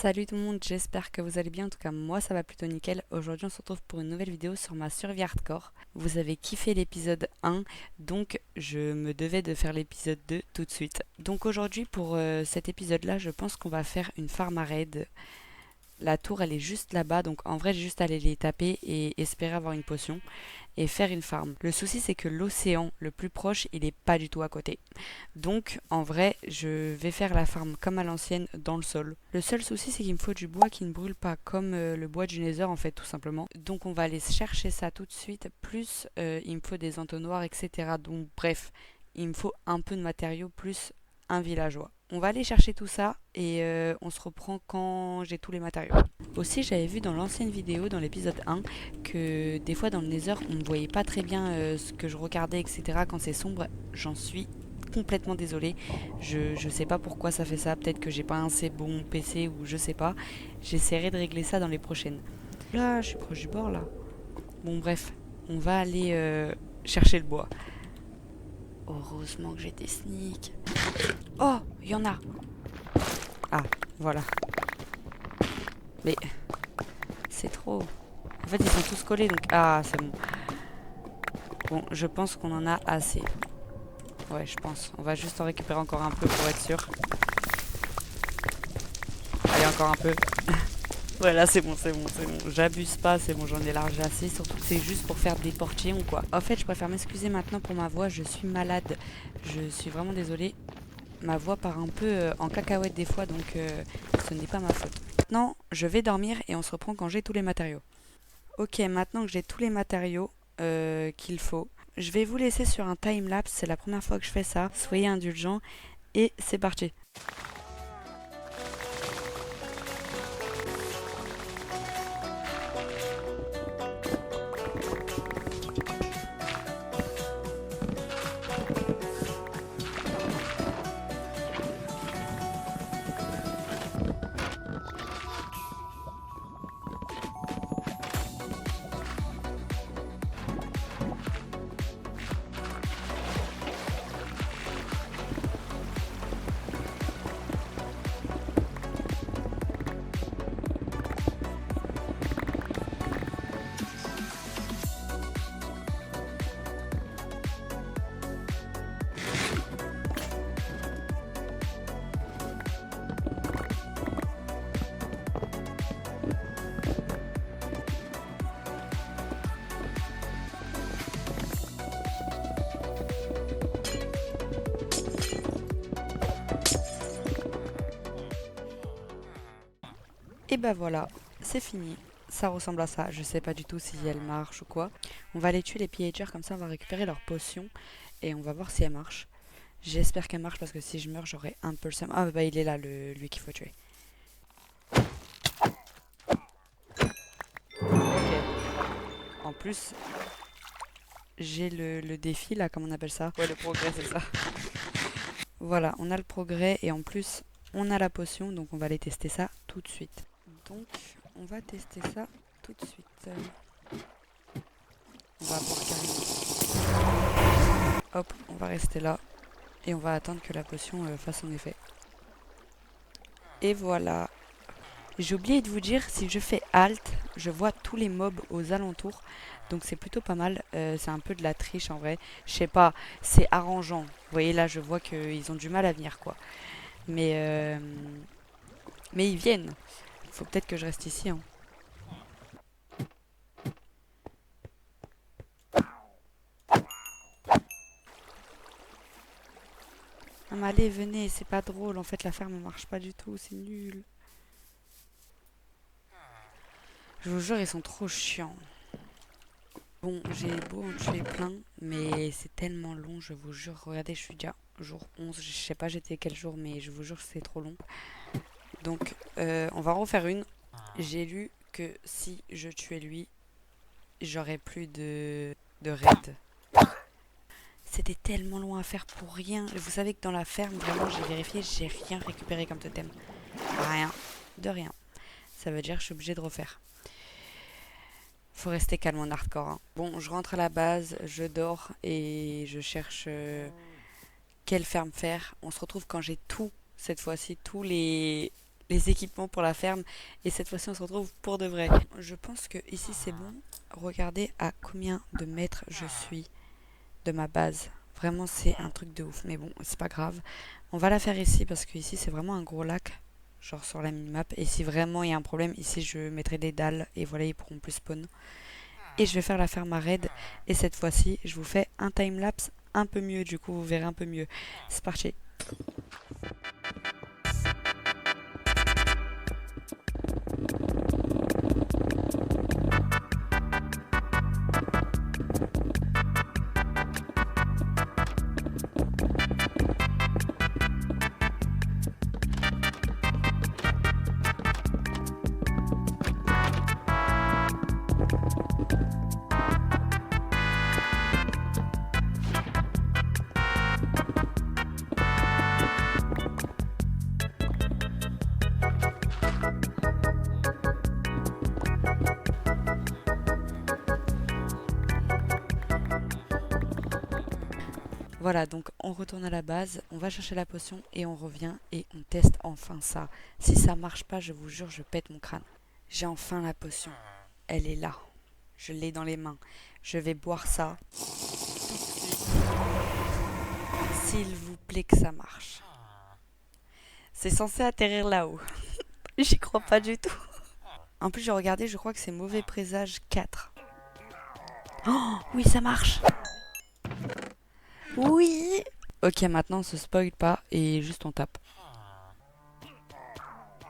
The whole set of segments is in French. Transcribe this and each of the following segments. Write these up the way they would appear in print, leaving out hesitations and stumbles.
Salut tout le monde, j'espère que vous allez bien. En tout cas, moi ça va plutôt nickel. Aujourd'hui, on se retrouve pour une nouvelle vidéo sur ma survie hardcore. Vous avez kiffé l'épisode 1, donc je me devais de faire l'épisode 2 tout de suite. Donc aujourd'hui, pour cet épisode-là, je pense qu'on va faire une farm à raid. La tour, elle est juste là-bas, donc en vrai, j'ai juste à aller les taper et espérer avoir une potion et faire une farm. Le souci, c'est que l'océan le plus proche, il est pas du tout à côté. Donc, en vrai, je vais faire la farm comme à l'ancienne dans le sol. Le seul souci, c'est qu'il me faut du bois qui ne brûle pas, comme le bois du Nether, en fait, tout simplement. Donc, on va aller chercher ça tout de suite. Plus, il me faut des entonnoirs, etc. Donc, bref, il me faut un peu de matériaux, plus un villageois. On va aller chercher tout ça et on se reprend quand j'ai tous les matériaux. Aussi, j'avais vu dans l'ancienne vidéo, dans l'épisode 1, que des fois dans le Nether, on ne voyait pas très bien ce que je regardais, etc. Quand c'est sombre. J'en suis complètement désolée. Je sais pas pourquoi ça fait ça. Peut-être que j'ai pas un assez bon PC ou je sais pas. J'essaierai de régler ça dans les prochaines. Là, je suis proche du bord là. Bon, bref, on va aller chercher le bois. Heureusement que j'étais sneak. Oh, il y en a. Ah, voilà. Mais c'est trop. En fait, ils sont tous collés donc. Ah, c'est bon. Bon, je pense qu'on en a assez. Ouais, je pense. On va juste en récupérer encore un peu pour être sûr. Allez, encore un peu. Voilà, c'est bon, c'est bon, c'est bon. J'abuse pas, c'est bon, j'en ai large assez. Surtout que c'est juste pour faire des portiers ou quoi. En fait, je préfère m'excuser maintenant pour ma voix. Je suis malade. Je suis vraiment désolée. Ma voix part un peu en cacahuète des fois, donc ce n'est pas ma faute. Maintenant, je vais dormir et on se reprend quand j'ai tous les matériaux. Ok, maintenant que j'ai tous les matériaux qu'il faut, je vais vous laisser sur un time-lapse. C'est la première fois que je fais ça. Soyez indulgents et c'est parti. Et bah voilà, c'est fini. Ça ressemble à ça. Je sais pas du tout si elle marche ou quoi. On va aller tuer les pillagers, comme ça on va récupérer leurs potions et on va voir si elle marche. J'espère qu'elle marche parce que si je meurs j'aurai un peu le seum. Ah bah il est là, lui qu'il faut tuer. Ok. En plus, j'ai le défi là, comme on appelle ça. Ouais, le progrès, c'est ça. Voilà, on a le progrès et en plus on a la potion, donc on va aller tester ça tout de suite. Donc on va tester ça tout de suite. On va boire carrément. Hop, on va rester là et on va attendre que la potion fasse son effet. Et voilà. J'ai oublié de vous dire, si je fais Alt, je vois tous les mobs aux alentours. Donc c'est plutôt pas mal. C'est un peu de la triche en vrai. Je sais pas, c'est arrangeant. Vous voyez là, je vois qu'ils ont du mal à venir quoi. Mais, euh, mais ils viennent. Faut peut-être que je reste ici, hein. Non mais allez, venez, c'est pas drôle. En fait, la ferme ne marche pas du tout. C'est nul. Je vous jure, ils sont trop chiants. Bon, j'ai beau en tuer plein, mais c'est tellement long, je vous jure. Regardez, je suis déjà jour 11. Je sais pas j'étais quel jour, mais je vous jure que c'est trop long. Donc, on va en refaire une. J'ai lu que si je tuais lui, j'aurais plus de raid. C'était tellement long à faire pour rien. Vous savez que dans la ferme, vraiment, j'ai vérifié, j'ai rien récupéré comme totem. Rien. De rien. Ça veut dire que je suis obligée de refaire. Faut rester calme en hardcore, hein. Bon, je rentre à la base, je dors et je cherche quelle ferme faire. On se retrouve quand j'ai tout, cette fois-ci, tous les les équipements pour la ferme. Et cette fois-ci, on se retrouve pour de vrai. Je pense que ici, c'est bon. Regardez à combien de mètres je suis de ma base. Vraiment, c'est un truc de ouf. Mais bon, c'est pas grave. On va la faire ici parce que ici, c'est vraiment un gros lac. Genre sur la minimap. Et si vraiment il y a un problème, ici, je mettrai des dalles. Et voilà, ils pourront plus spawn. Et je vais faire la ferme à raid. Et cette fois-ci, je vous fais un timelapse un peu mieux. Du coup, vous verrez un peu mieux. C'est parti. Voilà, donc on retourne à la base, on va chercher la potion et on revient et on teste enfin ça. Si ça marche pas, je vous jure, je pète mon crâne. J'ai enfin la potion. Elle est là. Je l'ai dans les mains. Je vais boire ça tout de suite. S'il vous plaît que ça marche. C'est censé atterrir là-haut. J'y crois pas du tout. En plus, j'ai regardé, je crois que c'est mauvais présage 4. Oh, oui, ça marche. Oui. Ok, maintenant on se spoil pas et juste on tape.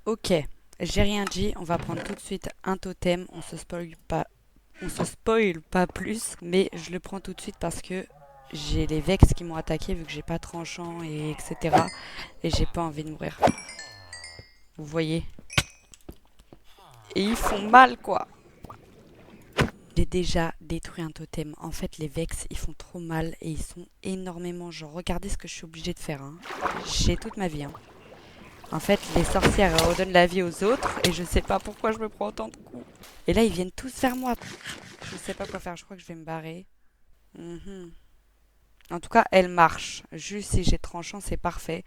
Ok, j'ai rien dit, on va prendre tout de suite un totem, on se spoil pas plus, mais je le prends tout de suite parce que j'ai les Vex qui m'ont attaqué vu que j'ai pas tranchant et etc. Et j'ai pas envie de mourir. Vous voyez? Et ils font mal quoi. J'ai déjà détruit un totem. En fait, les Vex, ils font trop mal et ils sont énormément. Genre, regardez ce que je suis obligée de faire. Hein. J'ai toute ma vie. Hein. En fait, les sorcières redonnent la vie aux autres et je sais pas pourquoi je me prends autant de coups. Et là, ils viennent tous vers moi. Je sais pas quoi faire. Je crois que je vais me barrer. Mhm. En tout cas, elle marche. Juste si j'ai tranchant, c'est parfait.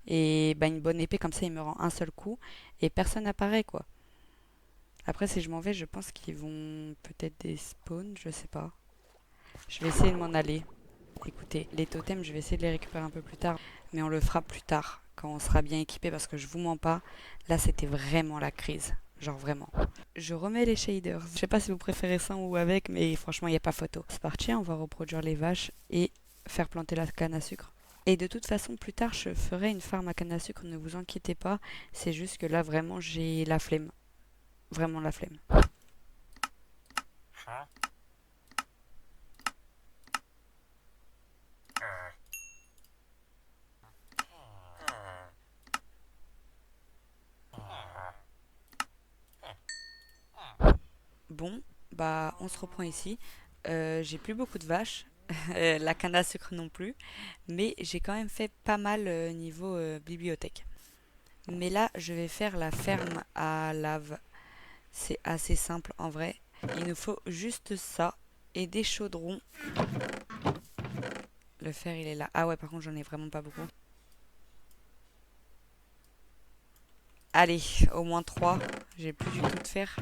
Et bah, une bonne épée, comme ça, il me rend un seul coup. Et personne n'apparaît, quoi. Après, si je m'en vais, je pense qu'ils vont peut-être des spawns. Je sais pas. Je vais essayer de m'en aller. Écoutez, les totems, je vais essayer de les récupérer un peu plus tard. Mais on le fera plus tard, quand on sera bien équipé. Parce que je vous mens pas, là, c'était vraiment la crise. Genre vraiment. Je remets les shaders. Je sais pas si vous préférez ça ou avec, mais franchement, il n'y a pas photo. C'est parti, on va reproduire les vaches et faire planter la canne à sucre. Et de toute façon, plus tard, je ferai une farm à canne à sucre, ne vous inquiétez pas. C'est juste que là, vraiment, j'ai la flemme. Vraiment la flemme. Bon, bah, on se reprend ici. J'ai plus beaucoup de vaches. La canne à sucre non plus. Mais j'ai quand même fait pas mal niveau bibliothèque. Mais là, je vais faire la ferme à lave. C'est assez simple en vrai. Il nous faut juste ça et des chaudrons. Le fer, il est là. Ah ouais, par contre, j'en ai vraiment pas beaucoup. Allez, au moins 3. J'ai plus du tout de fer.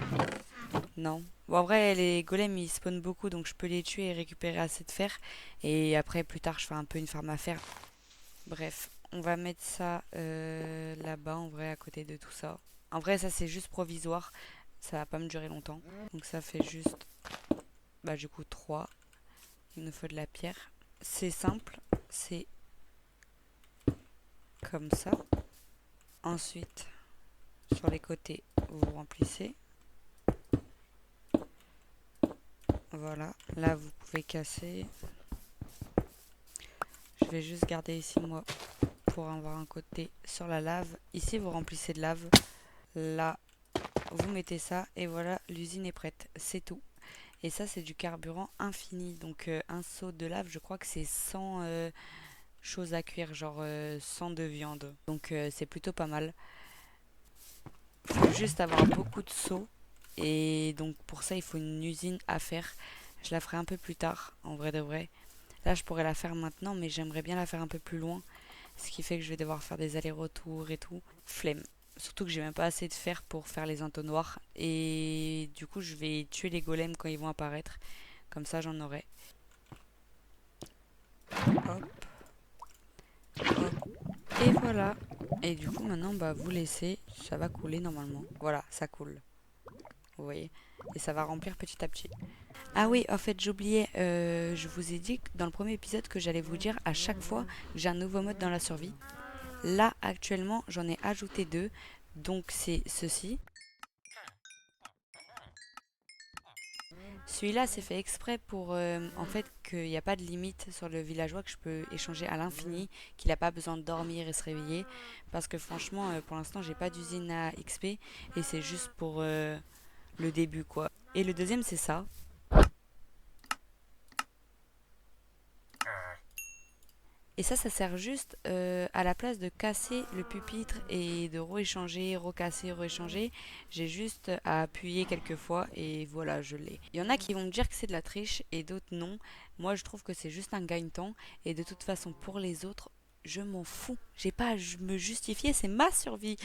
Non. Bon, en vrai, les golems, ils spawnent beaucoup, donc je peux les tuer et récupérer assez de fer. Et après, plus tard, je fais un peu une farm à fer. Bref, on va mettre ça là-bas, en vrai, à côté de tout ça. En vrai, ça, c'est juste provisoire. Ça va pas me durer longtemps. Donc ça fait juste, bah du coup, 3. Il nous faut de la pierre. C'est simple, c'est comme ça. Ensuite, sur les côtés, vous remplissez. Voilà, là vous pouvez casser. Je vais juste garder ici moi pour avoir un côté sur la lave. Ici vous remplissez de lave. Là, vous mettez ça et voilà, l'usine est prête. C'est tout. Et ça c'est du carburant infini. Donc un seau de lave, je crois que c'est 100 choses à cuire, genre 100 de viande. Donc c'est plutôt pas mal. Faut juste avoir beaucoup de seaux. Et donc pour ça, il faut une usine à faire. Je la ferai un peu plus tard, en vrai de vrai. Là, je pourrais la faire maintenant, mais j'aimerais bien la faire un peu plus loin. Ce qui fait que je vais devoir faire des allers-retours et tout. Flemme. Surtout que j'ai même pas assez de fer pour faire les entonnoirs. Et du coup, je vais tuer les golems quand ils vont apparaître. Comme ça, j'en aurai. Hop, hop. Et voilà. Et du coup, maintenant, bah, vous laissez. Ça va couler normalement. Voilà, ça coule. Vous voyez. Et ça va remplir petit à petit. Ah oui, en fait, j'oubliais. Je vous ai dit dans le premier épisode que j'allais vous dire à chaque fois que j'ai un nouveau mode dans la survie. Là, actuellement, j'en ai ajouté 2. Donc, c'est ceci. Celui-là, c'est fait exprès pour en fait qu'il n'y a pas de limite sur le villageois, que je peux échanger à l'infini, qu'il n'a pas besoin de dormir et se réveiller. Parce que franchement, pour l'instant, j'ai pas d'usine à XP et c'est juste pour le début quoi. Et le deuxième, c'est ça. Et ça sert juste à la place de casser le pupitre et de rééchanger, recasser, rééchanger. J'ai juste à appuyer quelques fois et voilà, je l'ai. Il y en a qui vont me dire que c'est de la triche et d'autres non. Moi, je trouve que c'est juste un gagne-temps. Et de toute façon, pour les autres, je m'en fous. J'ai pas à me justifier, c'est ma survie.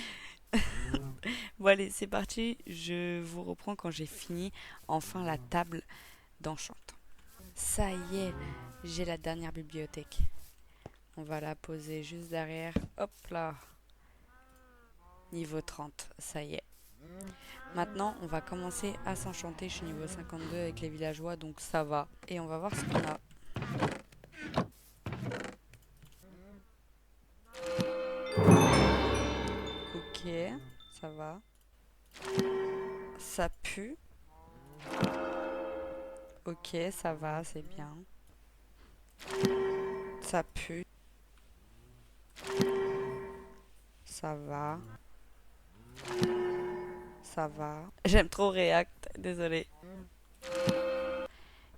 Bon, allez, c'est parti. Je vous reprends quand j'ai fini enfin la table d'enchant. Ça y est, j'ai la dernière bibliothèque. On va la poser juste derrière. Hop là. Niveau 30, ça y est. Maintenant, on va commencer à s'enchanter. Je suis niveau 52 avec les villageois, donc ça va. Et on va voir ce qu'on a. Ok, ça va. Ça pue. Ok, ça va, c'est bien. Ça pue. Ça va. Ça va. J'aime trop React, désolé.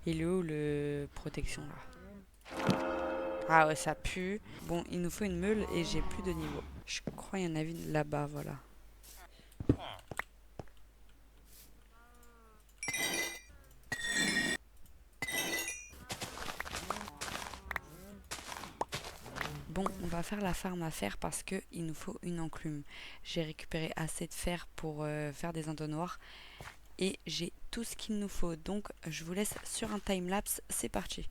Il est où le protection là? Ah ouais, ça pue. Bon, il nous faut une meule et j'ai plus de niveau. Je crois qu'il y en avait une là-bas, voilà. Bon, on va faire la farm à fer parce que il nous faut une enclume. J'ai récupéré assez de fer pour faire des entonnoirs et j'ai tout ce qu'il nous faut. Donc, je vous laisse sur un timelapse. C'est parti.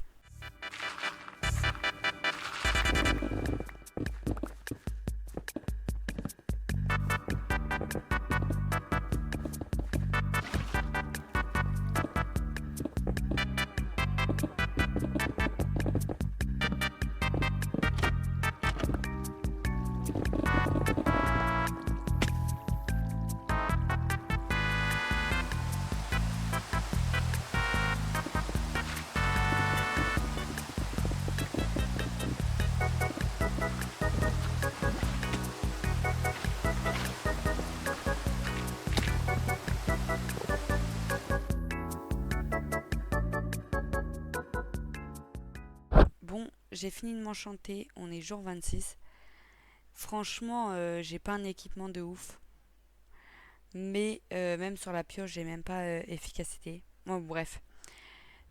Bon, j'ai fini de m'enchanter. On est jour 26. Franchement, j'ai pas un équipement de ouf. Mais même sur la pioche, j'ai même pas efficacité. Bon, bref,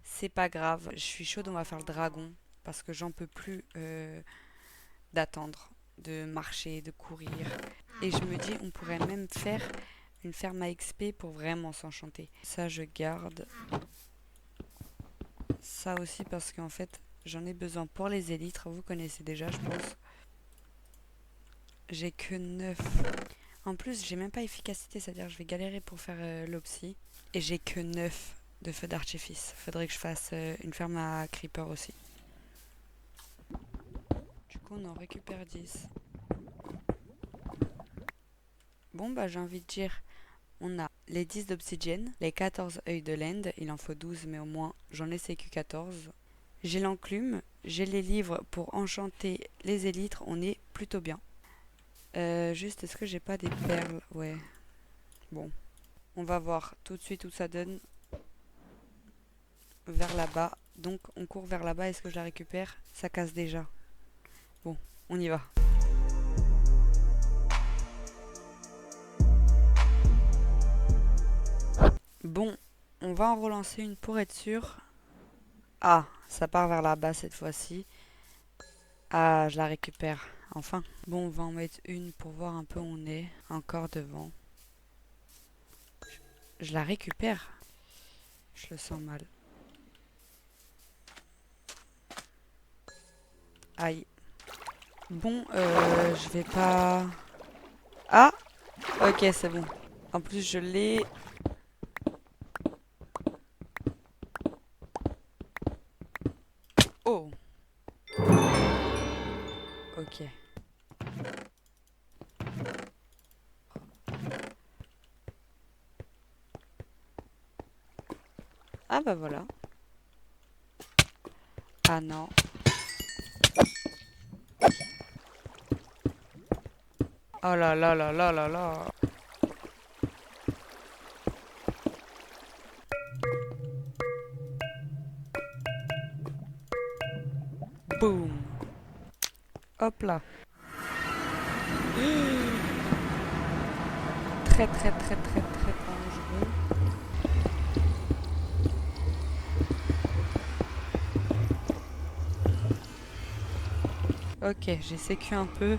c'est pas grave. Je suis chaude, on va faire le dragon. Parce que j'en peux plus d'attendre, de marcher, de courir. Et je me dis, on pourrait même faire une ferme à XP pour vraiment s'enchanter. Ça, je garde. Ça aussi parce qu'en fait, j'en ai besoin pour les élytres. Vous connaissez déjà, je pense. J'ai que 9. En plus, j'ai même pas efficacité, c'est-à-dire que je vais galérer pour faire l'opsie. Et j'ai que 9 de feux d'artifice. Faudrait que je fasse une ferme à creeper aussi. Du coup, on en récupère 10. Bon, bah, j'ai envie de dire, on a les 10 d'obsidienne, les 14 œils de l'end. Il en faut 12, mais au moins, j'en ai sécu 14. J'ai l'enclume, j'ai les livres pour enchanter les élytres. On est plutôt bien. Juste, est-ce que j'ai pas des perles? Ouais. Bon. On va voir tout de suite où ça donne. Vers là-bas. Donc, on court vers là-bas. Est-ce que je la récupère? Ça casse déjà. Bon, on y va. Bon, on va en relancer une pour être sûr. Ah, ça part vers là-bas cette fois-ci. Ah, je la récupère. enfin. Bon, on va en mettre une pour voir un peu où on est. Encore devant. Je la récupère. Je le sens mal. Aïe. Bon, je vais pas... Ah! Ok, c'est bon. En plus, je l'ai... Oh! Ok. Ah bah voilà. Ah non. Oh là là là là là là. Boum. Hop là. Très très très très très dangereux. Ok, j'ai sécu un peu.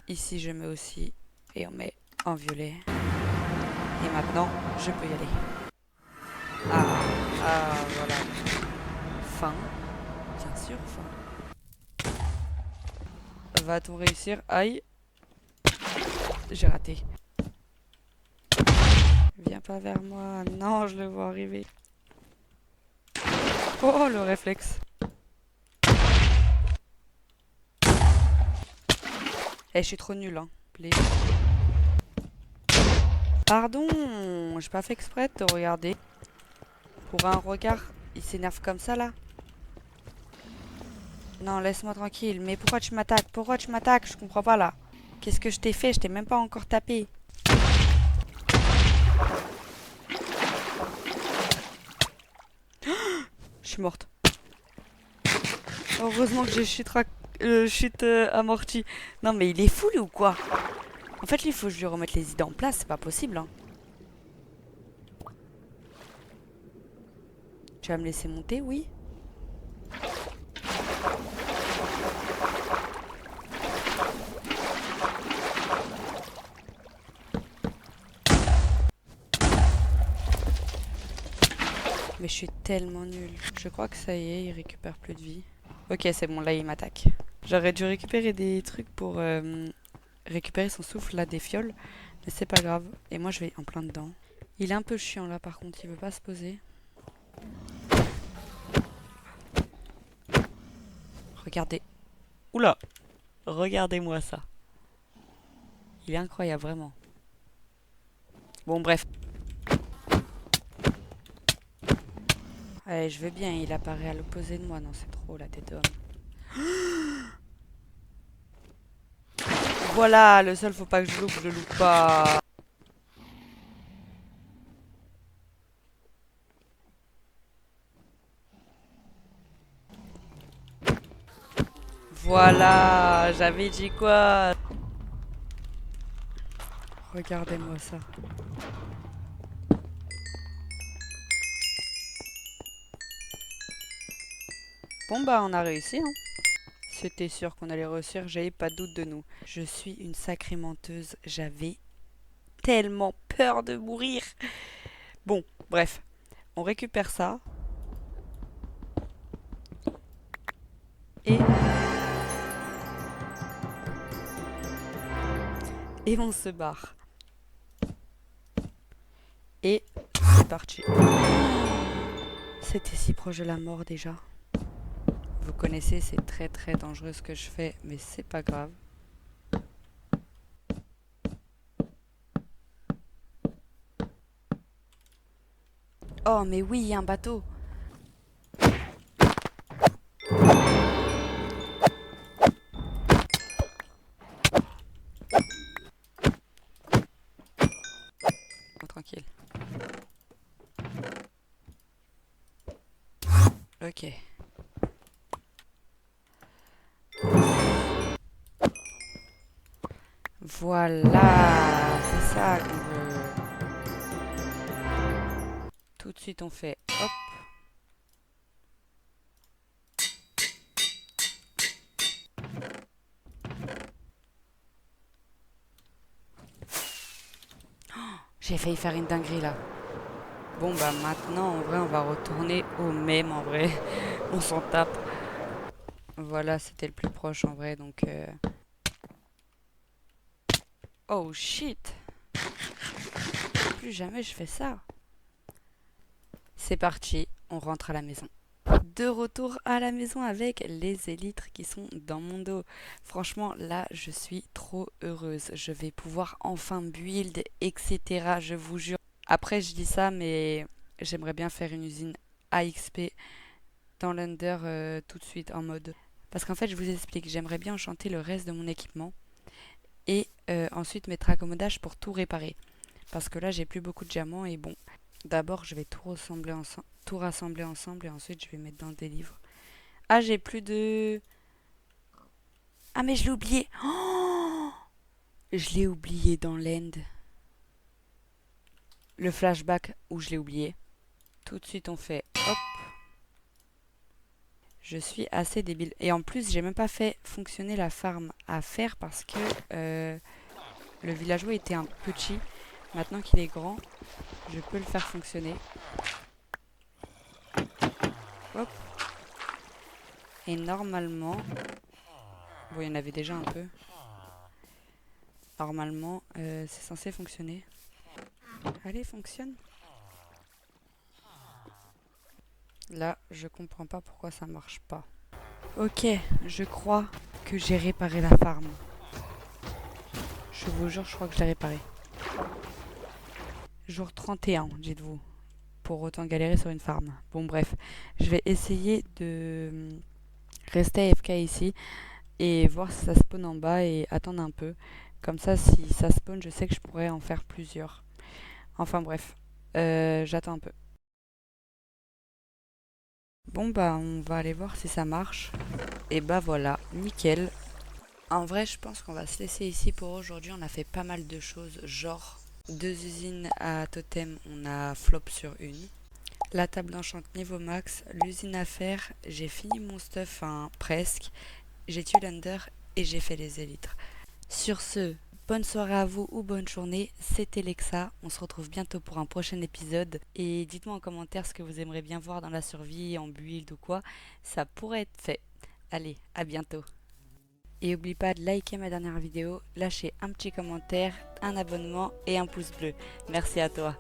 Ici, je mets aussi. Et on met en violet. Et maintenant, je peux y aller. Ah, ah, voilà. Fin. Bien sûr, fin. Va-t-on réussir? Aïe. J'ai raté. Viens pas vers moi. Non, je le vois arriver. Oh, le réflexe. Eh, je suis trop nulle, hein. Pardon, j'ai pas fait exprès de te regarder. Pour un regard, il s'énerve comme ça, là. Non, laisse-moi tranquille. Mais pourquoi tu m'attaques? Pourquoi tu m'attaques? Je comprends pas, là. Qu'est-ce que je t'ai fait? Je t'ai même pas encore tapé. Je suis morte. Heureusement que j'ai chute amortie. Non, mais il est fou, lui, ou quoi? En fait, lui, il faut que je lui remette les idées en place. C'est pas possible, hein. Tu vas me laisser monter, oui? Mais je suis tellement nulle. Je crois que ça y est, il récupère plus de vie. Ok, c'est bon, là, il m'attaque. J'aurais dû récupérer des trucs pour récupérer son souffle, là, des fioles. Mais c'est pas grave. Et moi, je vais en plein dedans. Il est un peu chiant, là, par contre. Il veut pas se poser. Regardez. Oula! Regardez-moi ça. Il est incroyable, vraiment. Bon, bref. Allez, je vais bien. Il apparaît à l'opposé de moi. Non, c'est trop, la tête d'homme. Voilà, le seul, faut pas que je le loupe pas. Voilà, j'avais dit quoi? Regardez-moi ça. Bon bah on a réussi, hein. C'était sûr qu'on allait réussir, j'avais pas de doute de nous. Je suis une sacrée menteuse, j'avais tellement peur de mourir. Bon, bref, on récupère ça. Et... Et on se barre. Et c'est parti. C'était si proche de la mort déjà. Vous connaissez, c'est très très dangereux ce que je fais, mais c'est pas grave. Oh mais oui, il y a un bateau. Oh, tranquille. Ok. Voilà, c'est ça qu'on veut. Tout de suite on fait hop. J'ai failli faire une dinguerie là. Bon bah maintenant en vrai on va retourner au même en vrai. On s'en tape. Voilà, c'était le plus proche en vrai donc... Oh shit! Plus jamais je fais ça. C'est parti, on rentre à la maison. De retour à la maison avec les élytres qui sont dans mon dos. Franchement, là, je suis trop heureuse. Je vais pouvoir enfin build, etc. Je vous jure. Après, je dis ça, mais j'aimerais bien faire une usine AXP dans l'Under tout de suite en mode. Parce qu'en fait, je vous explique, j'aimerais bien enchanter le reste de mon équipement et ensuite mettre accommodage pour tout réparer. Parce que là, j'ai plus beaucoup de diamants et bon, d'abord, je vais tout rassembler ensemble et ensuite, je vais mettre dans des livres. Ah, j'ai plus de... Ah, mais je l'ai oublié. Oh, je l'ai oublié dans l'end. Le flashback où je l'ai oublié. Tout de suite, on fait hop. Je suis assez débile. Et en plus, j'ai même pas fait fonctionner la farm à faire parce que le villageois était un petit. Maintenant qu'il est grand, je peux le faire fonctionner. Hop. Et normalement... Bon, il y en avait déjà un peu. Normalement, c'est censé fonctionner. Allez, fonctionne. Là, je comprends pas pourquoi ça marche pas. Ok, je crois que j'ai réparé la farm. Je vous jure, je crois que je l'ai réparé. Jour 31, dites-vous. Pour autant galérer sur une farm. Bon, bref. Je vais essayer de rester AFK ici et voir si ça spawn en bas et attendre un peu. Comme ça, si ça spawn, je sais que je pourrais en faire plusieurs. Enfin, bref. J'attends un peu. Bon, bah, on va aller voir si ça marche. Et bah voilà, nickel. En vrai, je pense qu'on va se laisser ici pour aujourd'hui. On a fait pas mal de choses, genre 2 usines à totem, on a flop sur une. La table d'enchant niveau max, l'usine à faire, j'ai fini mon stuff, enfin presque. J'ai tué l'under et j'ai fait les élytres. Sur ce, bonne soirée à vous ou bonne journée, c'était Lexa. On se retrouve bientôt pour un prochain épisode. Et dites-moi en commentaire ce que vous aimeriez bien voir dans la survie, en build ou quoi. Ça pourrait être fait. Allez, à bientôt. Et n'oublie pas de liker ma dernière vidéo, lâcher un petit commentaire, un abonnement et un pouce bleu. Merci à toi.